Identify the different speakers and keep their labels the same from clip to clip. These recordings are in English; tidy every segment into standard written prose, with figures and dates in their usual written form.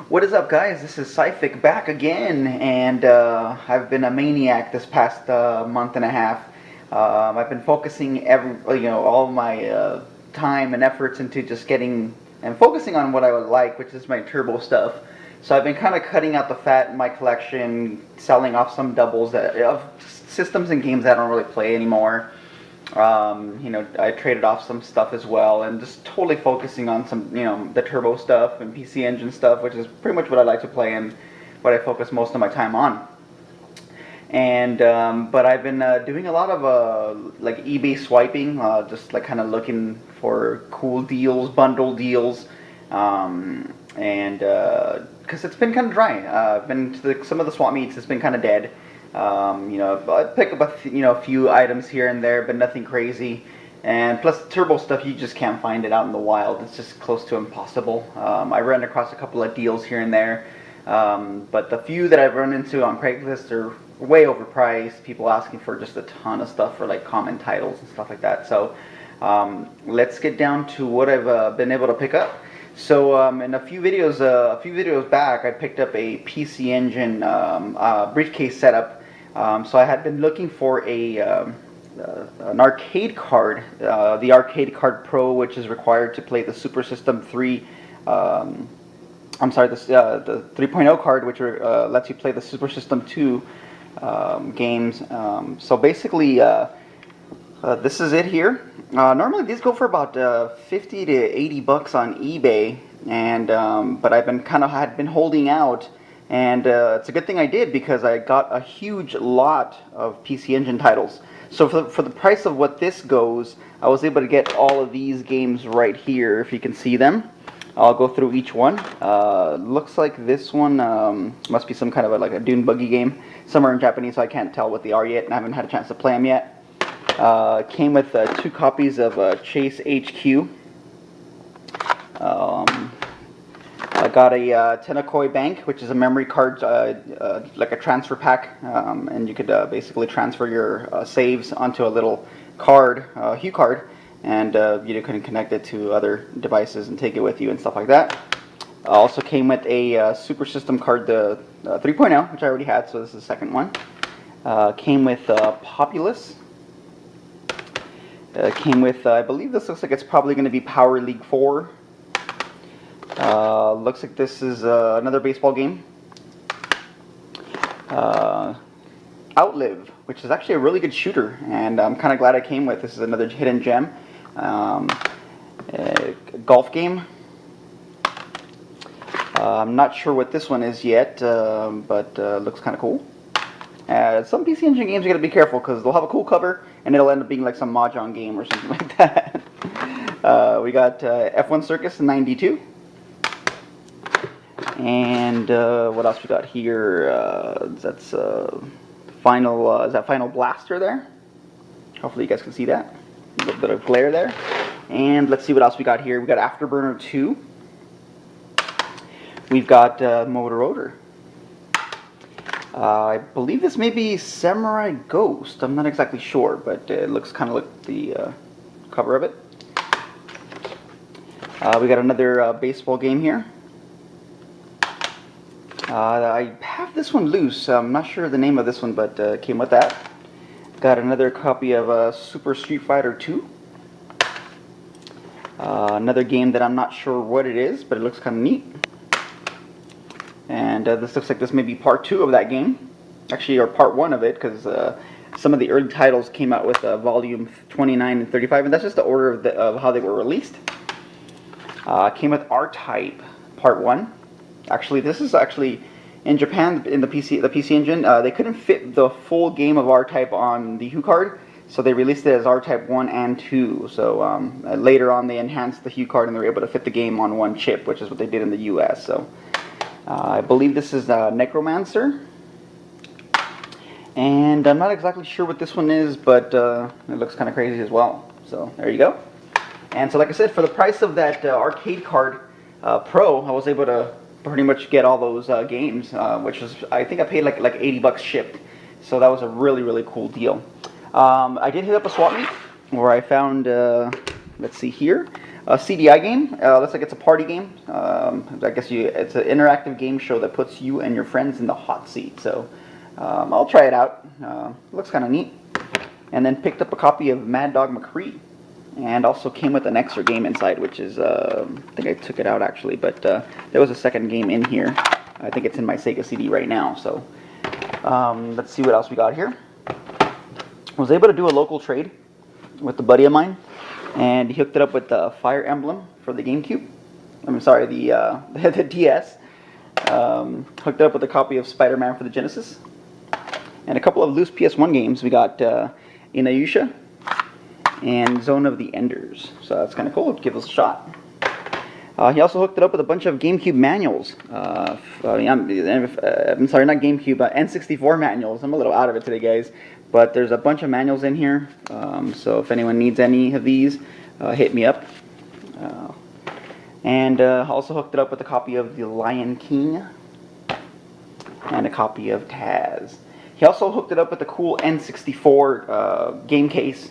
Speaker 1: What is up, guys? This is Syphic back again, and I've been a maniac this past month and a half. I've been focusing all my time and efforts into just getting and focusing on what I would like, which is my turbo stuff. So I've been kind of cutting out the fat in my collection, selling off some doubles of systems and games that I don't really play anymore. I traded off some stuff as well, and just totally focusing on some, the turbo stuff and PC Engine stuff, which is pretty much what I like to play and what I focus most of my time on. And but I've been doing a lot of like eBay swiping, just like kind of looking for cool deals, bundle deals, and because it's been kind of dry. I've been to some of the swap meets. It's been kind of dead. I pick up a few items here and there, but nothing crazy. And plus, turbo stuff, you just can't find it out in the wild. It's just close to impossible. I ran across a couple of deals here and there, but the few that I've run into on Craigslist are way overpriced. People asking for just a ton of stuff for like common titles and stuff like that. So let's get down to what I've been able to pick up. So in a few videos back, I picked up a PC Engine briefcase setup. So I had been looking for an arcade card, the Arcade Card Pro, which is required to play the Super System 3. I'm sorry, the 3.0 card, which lets you play the Super System 2 games. So basically, this is it here. Normally these go for about 50 to 80 bucks on eBay, and but I've been had been holding out. And it's a good thing I did, because I got a huge lot of PC Engine titles. So for the price of what this goes, I was able to get all of these games right here, if you can see them. I'll go through each one. Looks like this one must be some kind of like a Dune Buggy game. Some are in Japanese, so I can't tell what they are yet, and I haven't had a chance to play them yet. Came with 2 copies of Chase HQ. I got a Tenokoi Bank, which is a memory card, like a transfer pack, and you could basically transfer your saves onto a little card, Hue card, and you can connect it to other devices and take it with you and stuff like that. Also came with a Super System card, the 3.0, which I already had, so this is the second one. Came with Populous. Came with, I believe this looks like it's probably going to be Power League 4. Looks like this is another baseball game. Outlive, which is actually a really good shooter, and I'm kind of glad I came with. This is another hidden gem. Golf game. I'm not sure what this one is yet, but looks kind of cool. Some PC Engine games you gotta be careful, because they'll have a cool cover and it'll end up being like some Mahjong game or something like that. We got F1 Circus 92. And what else we got here? That's Final. Is that Final Blaster there? Hopefully you guys can see that. A little bit of glare there. And let's see what else we got here. We got Afterburner 2. We've got Motor Rotor. I believe this may be Samurai Ghost. I'm not exactly sure, but it looks kind of like the cover of it. We got another baseball game here. I have this one loose. I'm not sure the name of this one, but came with that. Got another copy of Super Street Fighter 2. Another game that I'm not sure what it is, but it looks kind of neat. And this looks like this may be part 2 of that game. Actually, or part 1 of it, because some of the early titles came out with volume 29 and 35, and that's just the order of how they were released. Came with R-Type part 1. Actually, this is actually in Japan, in the PC Engine. They couldn't fit the full game of R-Type on the Hue card, so they released it as R-Type 1 and 2. So later on, they enhanced the Hue card and they were able to fit the game on one chip, which is what they did in the US. So I believe this is Necromancer. And I'm not exactly sure what this one is, but it looks kind of crazy as well. So there you go. And so like I said, for the price of that Arcade Card Pro, I was able to pretty much get all those games, which was, I think I paid like 80 bucks shipped. So that was a really cool deal. I did hit up a swap meet where I found, let's see here, A CDI game. Looks like it's a party game. I guess it's an interactive game show that puts you and your friends in the hot seat. So I'll try it out. Looks kind of neat. And then picked up a copy of Mad Dog McCree. And also came with an extra game inside, which is, I think I took it out actually, but there was a second game in here. I think it's in my Sega CD right now. So let's see what else we got here. I was able to do a local trade with a buddy of mine, and he hooked it up with the Fire Emblem for the GameCube. I'm sorry, the DS. Hooked it up with a copy of Spider-Man for the Genesis, and a couple of loose PS1 games. We got Inuyasha and Zone of the Enders. So that's kind of cool. Give us a shot. He also hooked it up with a bunch of GameCube manuals. I'm sorry, not GameCube, but N64 manuals. I'm a little out of it today, guys. But there's a bunch of manuals in here. So if anyone needs any of these, hit me up. And also hooked it up with a copy of The Lion King and a copy of Taz. He also hooked it up with a cool N64 game case,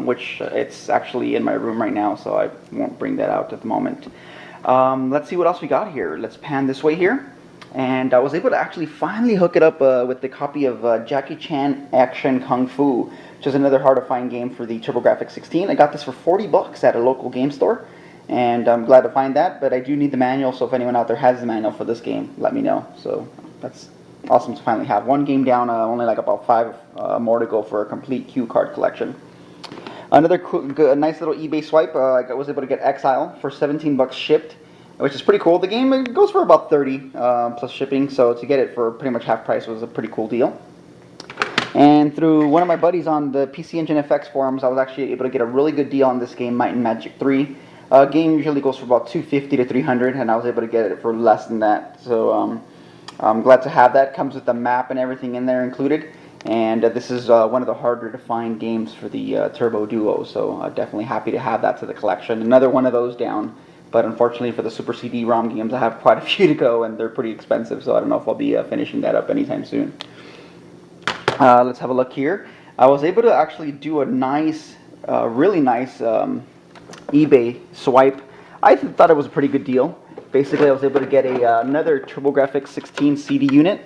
Speaker 1: which it's actually in my room right now, so I won't bring that out at the moment. Let's see what else we got here. Let's pan this way here. And I was able to actually finally hook it up with the copy of Jackie Chan Action Kung Fu, which is another hard-to-find game for the TurboGrafx 16. I got this for 40 bucks at a local game store, and I'm glad to find that, but I do need the manual, so if anyone out there has the manual for this game, let me know. So that's awesome to finally have. One game down, only like about 5 more to go for a complete cue card collection. Another cool, nice little eBay swipe. I was able to get Exile for 17 bucks shipped, which is pretty cool. The game goes for about 30 plus shipping, so to get it for pretty much half price was a pretty cool deal. And through one of my buddies on the PC Engine FX forums, I was actually able to get a really good deal on this game, Might and Magic 3. Game usually goes for about $250 to $300, and I was able to get it for less than that. So I'm glad to have that. Comes with the map and everything in there included. And this is one of the harder to find games for the Turbo Duo, so definitely happy to have that to the collection. Another one of those down, but unfortunately for the Super CD-ROM games, I have quite a few to go, and they're pretty expensive, so I don't know if I'll be finishing that up anytime soon. Let's have a look here. I was able to actually do a nice, really nice eBay swipe. I thought it was a pretty good deal. Basically, I was able to get another TurboGrafx 16 CD unit.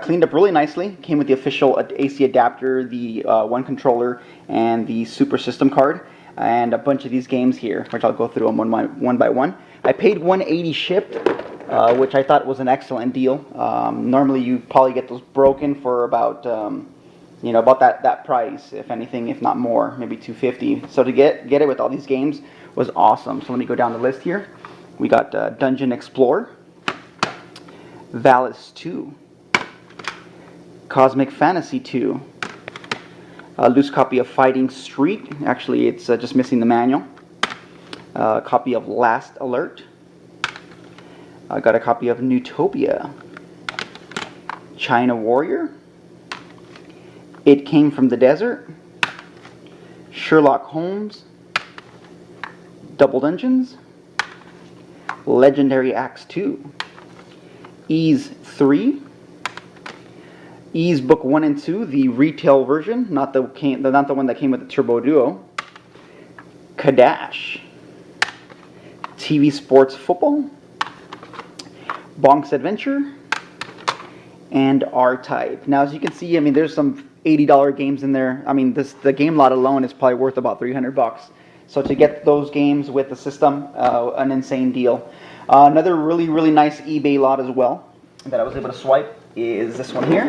Speaker 1: Cleaned up really nicely. Came with the official AC adapter, the one controller, and the Super System card, and a bunch of these games here, which I'll go through them one by one. I paid $180 shipped, which I thought was an excellent deal. Normally, you probably get those broken for about about that price, if anything, if not more, maybe $250. So to get it with all these games was awesome. So let me go down the list here. We got Dungeon Explorer, Valis 2, Cosmic Fantasy 2, a loose copy of Fighting Street. Actually, it's just missing the manual. A copy of Last Alert. I got a copy of Newtopia, China Warrior, It Came from the Desert, Sherlock Holmes, Double Dungeons, Legendary Axe 2, Ys 3, Ys Book 1 and 2, the retail version, not the one that came with the Turbo Duo, Kadash, TV Sports Football, Bonk's Adventure, and R-Type. Now, as you can see, I mean, there's some $80 games in there. I mean, the game lot alone is probably worth about 300 bucks. So to get those games with the system, an insane deal. Another really, really nice eBay lot as well that I was able to swipe is this one here.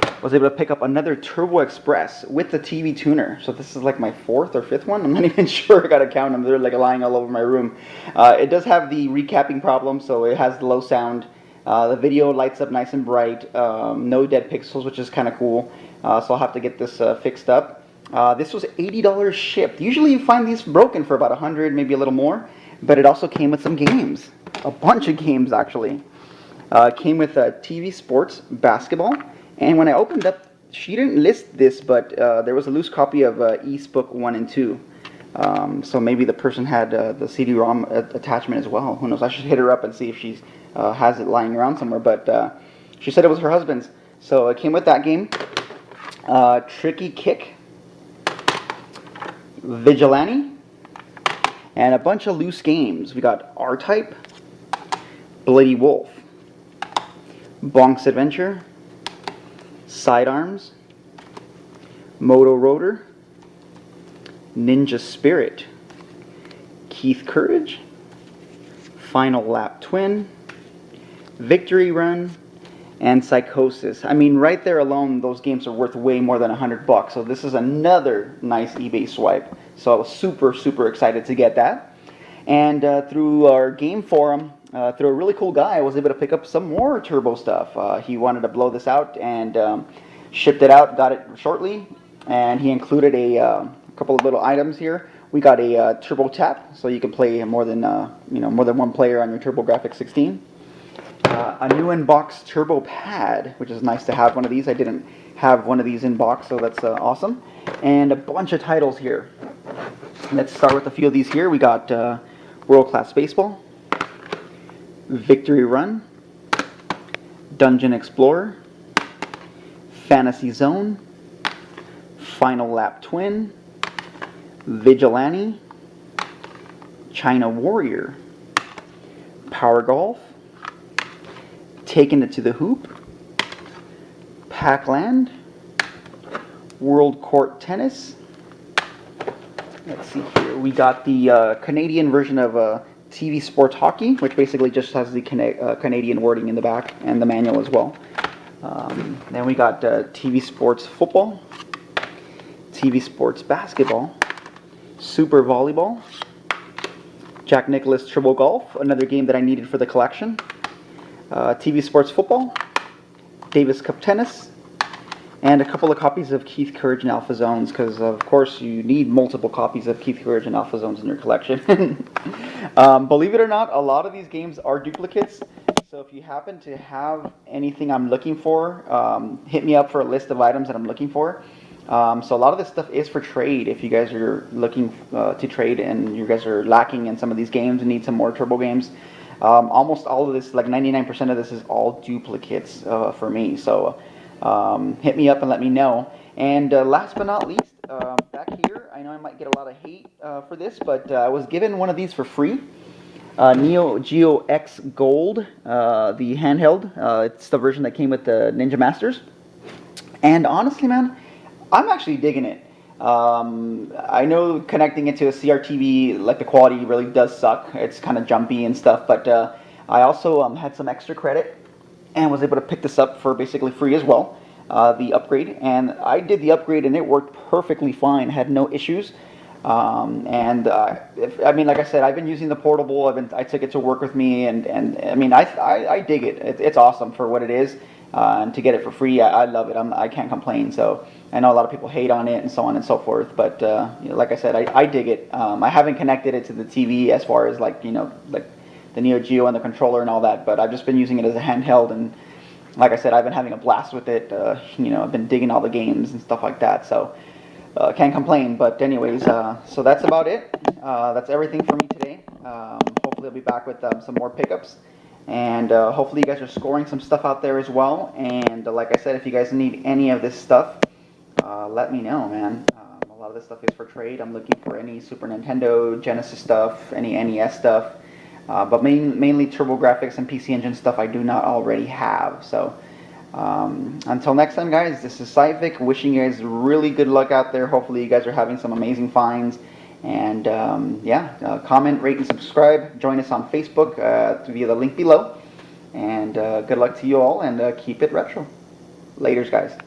Speaker 1: I was able to pick up another Turbo Express with the TV tuner. So this is like my 4th or 5th one. I'm not even sure. I gotta count them. They're like lying all over my room. It does have the recapping problem, so it has the low sound. The video lights up nice and bright. No dead pixels, which is kind of cool. So I'll have to get this fixed up. This was $80 shipped. Usually you find these broken for about $100, maybe a little more. But it also came with some games. A bunch of games, actually. Came with TV Sports Basketball. And when I opened up, she didn't list this, but there was a loose copy of Ys Book 1 and 2. So maybe the person had the CD-ROM attachment as well. Who knows? I should hit her up and see if she has it lying around somewhere. But she said it was her husband's. So it came with that game. Tricky Kick, Vigilante, And a bunch of loose games. We got R-Type, Bloody Wolf, Bonk's Adventure, Sidearms, Moto Rotor, Ninja Spirit, Keith Courage, Final Lap Twin, Victory Run, and Psychosis. I mean, right there alone, those games are worth way more than $100. So this is another nice eBay swipe. So I was super excited to get that. And through our game forum, through a really cool guy, I was able to pick up some more turbo stuff. He wanted to blow this out and shipped it out, got it shortly. And he included a couple of little items here. We got a Turbo Tap, so you can play more than more than one player on your TurboGrafx 16. A new in-box Turbo Pad, which is nice to have one of these. I didn't have one of these in box, so that's awesome. And a bunch of titles here. Let's start with a few of these here. We got World Class Baseball, Victory Run, Dungeon Explorer, Fantasy Zone, Final Lap Twin, Vigilante, China Warrior, Power Golf, Taking It to the Hoop, Pac-Land, World Court Tennis. Let's see here. We got the Canadian version of TV Sports Hockey, which basically just has the Canadian wording in the back and the manual as well. Then we got TV Sports Football, TV Sports Basketball, Super Volleyball, Jack Nicklaus Turbo Golf, another game that I needed for the collection, TV Sports Football, Davis Cup Tennis, and a couple of copies of Keith Courage and Alpha Zones, because of course you need multiple copies of Keith Courage and Alpha Zones in your collection. Believe it or not, a lot of these games are duplicates, so if you happen to have anything I'm looking for, hit me up for a list of items that I'm looking for. So a lot of this stuff is for trade if you guys are looking to trade and you guys are lacking in some of these games and need some more turbo games. Almost all of this, like 99% of this, is all duplicates for me. So hit me up and let me know. And last but not least, back here, I know I might get a lot of hate for this, but I was given one of these for free. Neo Geo X Gold, the handheld. It's the version that came with the Ninja Masters. And honestly, man, I'm actually digging it. I know connecting it to a CRTV, like the quality really does suck. It's kind of jumpy and stuff, but I also had some extra credit and was able to pick this up for basically free as well, the upgrade. And I did the upgrade and it worked perfectly fine, had no issues. I mean, like I said, I've been using the portable. I took it to work with me, and I mean, I dig it. It's awesome for what it is. And to get it for free, I love it. I can't complain. So I know a lot of people hate on it and so on and so forth, but like I said, I dig it. I haven't connected it to the TV as far as like the Neo Geo and the controller and all that, but I've just been using it as a handheld, and like I said, I've been having a blast with it. I've been digging all the games and stuff like that. So can't complain. But anyways, so that's about it. That's everything for me today. Hopefully I'll be back with some more pickups. And hopefully you guys are scoring some stuff out there as well. And like I said, if you guys need any of this stuff, let me know, man. A lot of this stuff is for trade. I'm looking for any Super Nintendo, Genesis stuff, any NES stuff. But mainly TurboGrafx and PC Engine stuff I do not already have. So until next time, guys, this is Cyvic wishing you guys really good luck out there. Hopefully you guys are having some amazing finds. And comment, rate, and subscribe. Join us on Facebook via the link below. And good luck to you all, and keep it retro. Laters, guys.